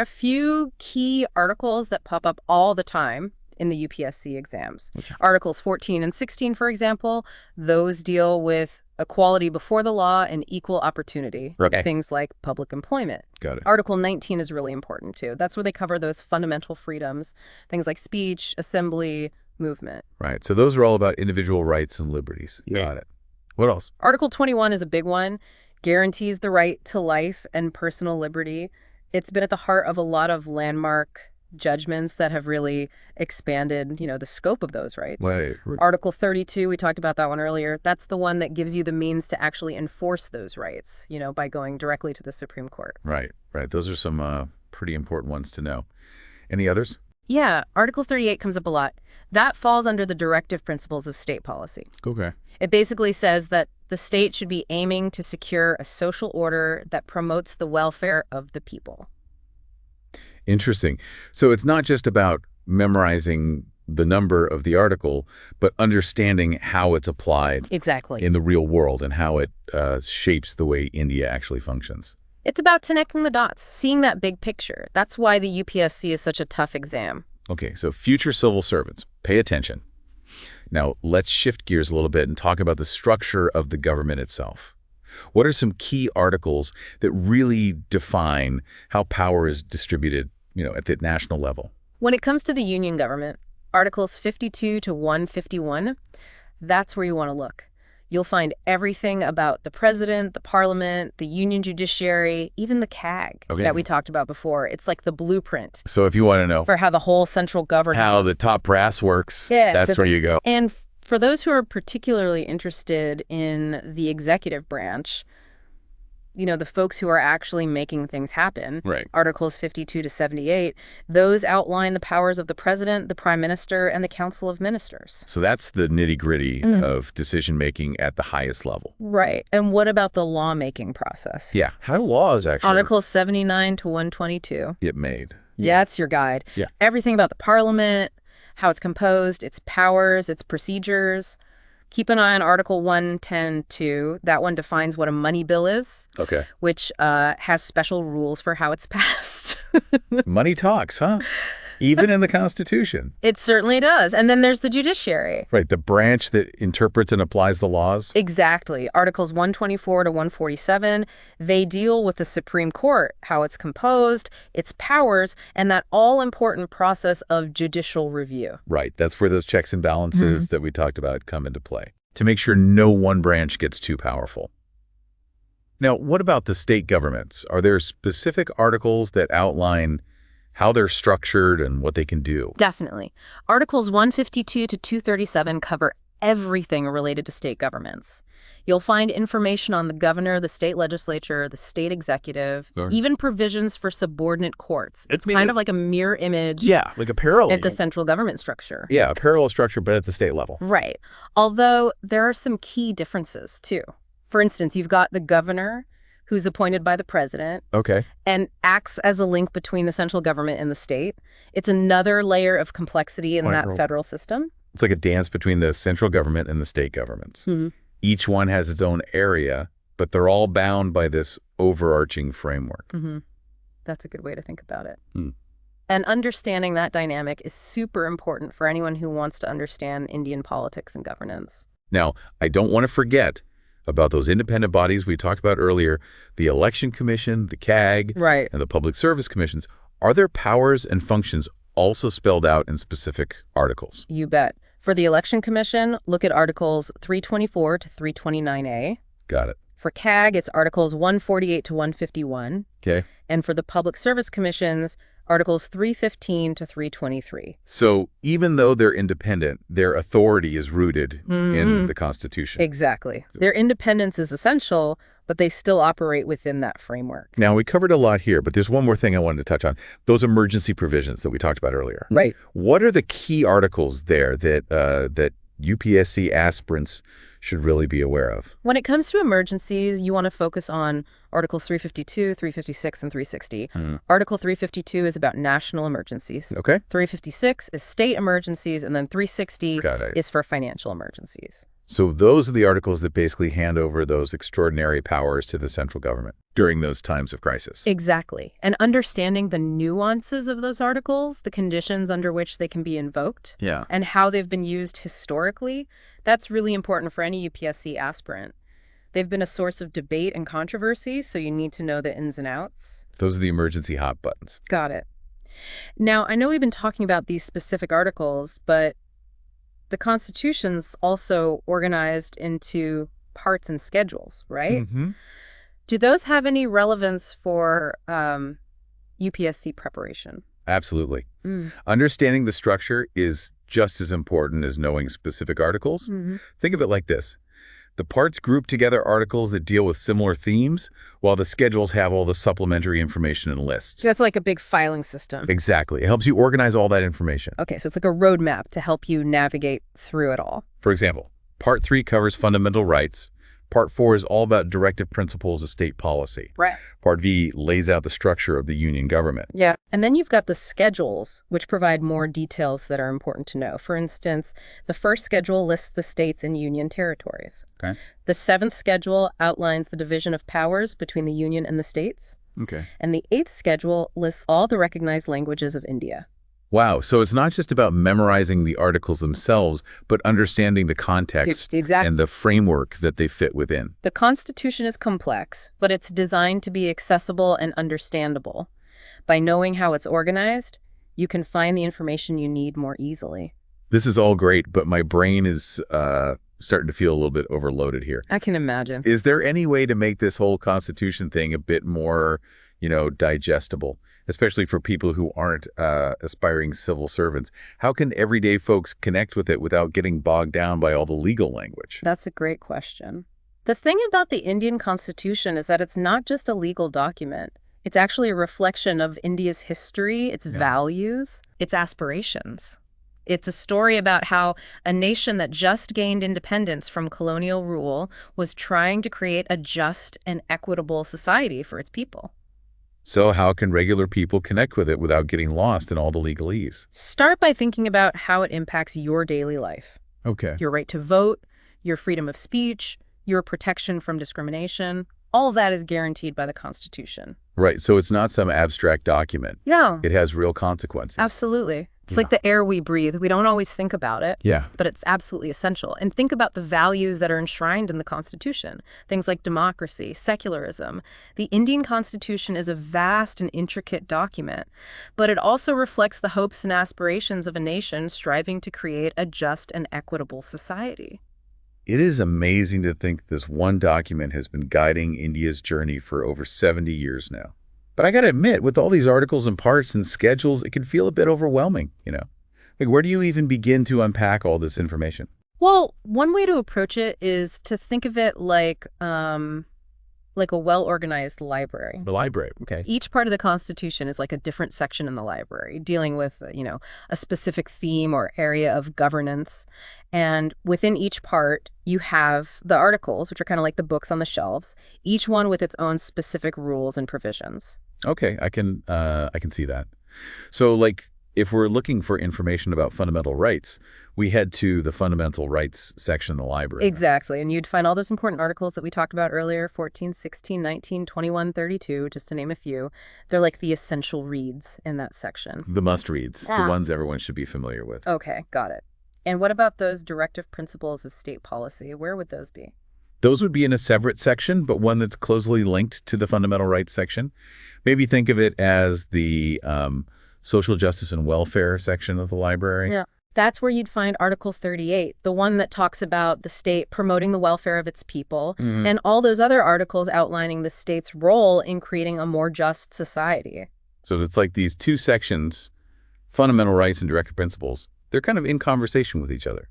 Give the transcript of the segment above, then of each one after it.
A few key articles that pop up all the time in the UPSC exams. Okay. Articles 14 and 16, for example, those deal with equality before the law and equal opportunity. Okay. Things like public employment. Got it. Article 19 is really important, too. That's where they cover those fundamental freedoms, things like speech, assembly, movement. Right. So those are all about individual rights and liberties. Yeah. Got it. What else? Article 21 is a big one, guarantees the right to life and personal liberty. It's been at the heart of a lot of landmark judgments that have really expanded, the scope of those rights. Right. Article 32, we talked about that one earlier. That's the one that gives you the means to actually enforce those rights, by going directly to the Supreme Court. Right. Right. Those are some pretty important ones to know. Any others? Yeah, Article 38 comes up a lot. That falls under the directive principles of state policy. Okay. It basically says that the state should be aiming to secure a social order that promotes the welfare of the people. Interesting. So it's not just about memorizing the number of the article, but understanding how it's applied Exactly. in the real world and how it shapes the way India actually functions. It's about connecting the dots, seeing that big picture. That's why the UPSC is such a tough exam. Okay, so future civil servants, pay attention. Now, let's shift gears a little bit and talk about the structure of the government itself. What are some key articles that really define how power is distributed, at the national level? When it comes to the union government, Articles 52 to 151, that's where you want to look. You'll find everything about the president, the parliament, the union judiciary, even the CAG that we talked about before. It's like the blueprint So if you want to know for how the whole central government... how the top brass works, that's where you go. And for those who are particularly interested in the executive branch, the folks who are actually making things happen, Right. Articles 52 to 78, those outline the powers of the president, the prime minister, and the council of ministers. So that's the nitty-gritty of decision-making at the highest level. Right. And what about the lawmaking process? Yeah. How do laws actually Articles 79 to 122. get made? Yeah, it's your guide. Yeah. Everything about the parliament, how it's composed, its powers, its procedures. Keep an eye on Article 110.2. That one defines what a money bill is, Okay. which has special rules for how it's passed. Money talks, huh? Even in the Constitution. It certainly does. And then there's the judiciary. Right, the branch that interprets and applies the laws. Exactly. Articles 124 to 147, they deal with the Supreme Court, how it's composed, its powers, and that all-important process of judicial review. Right, that's where those checks and balances that we talked about come into play, to make sure no one branch gets too powerful. Now, what about the state governments? Are there specific articles that outline how they're structured and what they can do? Definitely. Articles 152 to 237 cover everything related to state governments. You'll find information on the governor, the state legislature, the state executive, Sure. even provisions for subordinate courts. It's kind of like a mirror image Yeah, like a parallel. at the central government structure. Yeah, a parallel structure, but at the state level. Right. Although there are some key differences, too. For instance, you've got the governor, who's appointed by the president Okay. and acts as a link between the central government and the state. It's another layer of complexity in that federal system. It's like a dance between the central government and the state governments. Each one has its own area, but they're all bound by this overarching framework. That's a good way to think about it. And understanding that dynamic is super important for anyone who wants to understand Indian politics and governance. Now, I don't want to forget about those independent bodies we talked about earlier, the Election Commission, the CAG, Right. and the Public Service Commissions. Are their powers and functions also spelled out in specific articles? You bet. For the Election Commission, look at Articles 324 to 329A. Got it. For CAG, it's Articles 148 to 151. Okay. And for the Public Service Commissions, Articles 315 to 323. So even though they're independent, their authority is rooted in the Constitution. Exactly. Their independence is essential, but they still operate within that framework. Now, we covered a lot here, but there's one more thing I wanted to touch on. Those emergency provisions that we talked about earlier. Right. What are the key articles there that UPSC aspirants should really be aware of? When it comes to emergencies, you want to focus on Articles 352, 356, and 360. Article 352 is about national emergencies. Okay. 356 is state emergencies, and then 360 Got it. is for financial emergencies. So those are the articles that basically hand over those extraordinary powers to the central government during those times of crisis. Exactly. And understanding the nuances of those articles, the conditions under which they can be invoked, Yeah. and how they've been used historically, that's really important for any UPSC aspirant. They've been a source of debate and controversy, so you need to know the ins and outs. Those are the emergency hot buttons. Got it. Now, I know we've been talking about these specific articles, but the Constitution's also organized into parts and schedules, right? Mm-hmm. Do those have any relevance for UPSC preparation? Absolutely. Mm. Understanding the structure is just as important as knowing specific articles. Mm-hmm. Think of it like this. The parts group together articles that deal with similar themes, while the schedules have all the supplementary information and lists. That's like a big filing system. Exactly. It helps you organize all that information. Okay, so it's like a roadmap to help you navigate through it all. For example, Part 3 covers fundamental rights. Part 4 is all about directive principles of state policy. Right. Part V lays out the structure of the union government. Yeah. And then you've got the schedules, which provide more details that are important to know. For instance, the first schedule lists the states and union territories. Okay. The seventh schedule outlines the division of powers between the union and the states. Okay. And the eighth schedule lists all the recognized languages of India. Wow. So it's not just about memorizing the articles themselves, but understanding the context Exactly. and the framework that they fit within. The Constitution is complex, but it's designed to be accessible and understandable. By knowing how it's organized, you can find the information you need more easily. This is all great, but my brain is starting to feel a little bit overloaded here. I can imagine. Is there any way to make this whole Constitution thing a bit more, digestible, especially for people who aren't aspiring civil servants? How can everyday folks connect with it without getting bogged down by all the legal language? That's a great question. The thing about the Indian Constitution is that it's not just a legal document. It's actually a reflection of India's history, its values, its aspirations. It's a story about how a nation that just gained independence from colonial rule was trying to create a just and equitable society for its people. So how can regular people connect with it without getting lost in all the legalese? Start by thinking about how it impacts your daily life. Okay. Your right to vote, your freedom of speech, your protection from discrimination. All of that is guaranteed by the Constitution. Right. So it's not some abstract document. No, It has real consequences. absolutely. It's like the air we breathe. We don't always think about it. Yeah. But it's absolutely essential. And think about the values that are enshrined in the Constitution. Things like democracy, secularism. The Indian Constitution is a vast and intricate document, but it also reflects the hopes and aspirations of a nation striving to create a just and equitable society. It is amazing to think this one document has been guiding India's journey for over 70 years now. But I got to admit, with all these articles and parts and schedules, it can feel a bit overwhelming, Like, where do you even begin to unpack all this information? Well, one way to approach it is to think of it like a well-organized library. The library, okay. Each part of the Constitution is like a different section in the library, dealing with, a specific theme or area of governance. And within each part, you have the articles, which are kind of like the books on the shelves, each one with its own specific rules and provisions. Okay, I can see that. So, if we're looking for information about fundamental rights, we head to the fundamental rights section of the library. Exactly. And you'd find all those important articles that we talked about earlier, 14, 16, 19, 21, 32, just to name a few. They're like the essential reads in that section. The must-reads, the ones everyone should be familiar with. Okay, got it. And what about those directive principles of state policy? Where would those be? Those would be in a separate section, but one that's closely linked to the fundamental rights section. Maybe think of it as the social justice and welfare section of the library. Yeah. That's where you'd find Article 38, the one that talks about the state promoting the welfare of its people, and all those other articles outlining the state's role in creating a more just society. So it's like these two sections, fundamental rights and directive principles, they're kind of in conversation with each other,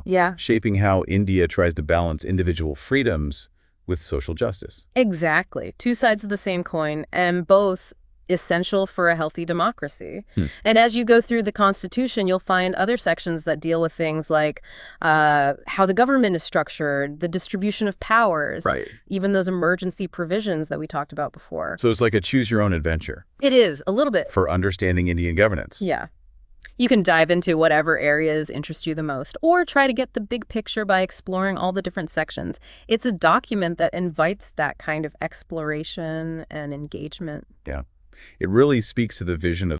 Yeah. shaping how India tries to balance individual freedoms with social justice. Exactly. Two sides of the same coin, and both essential for a healthy democracy. And as you go through the Constitution, you'll find other sections that deal with things like how the government is structured, the distribution of powers, Right. even those emergency provisions that we talked about before. So it's like a choose-your-own adventure It is, a little bit. for understanding Indian governance. Yeah. You can dive into whatever areas interest you the most, or try to get the big picture by exploring all the different sections. It's a document that invites that kind of exploration and engagement. Yeah. It really speaks to the vision of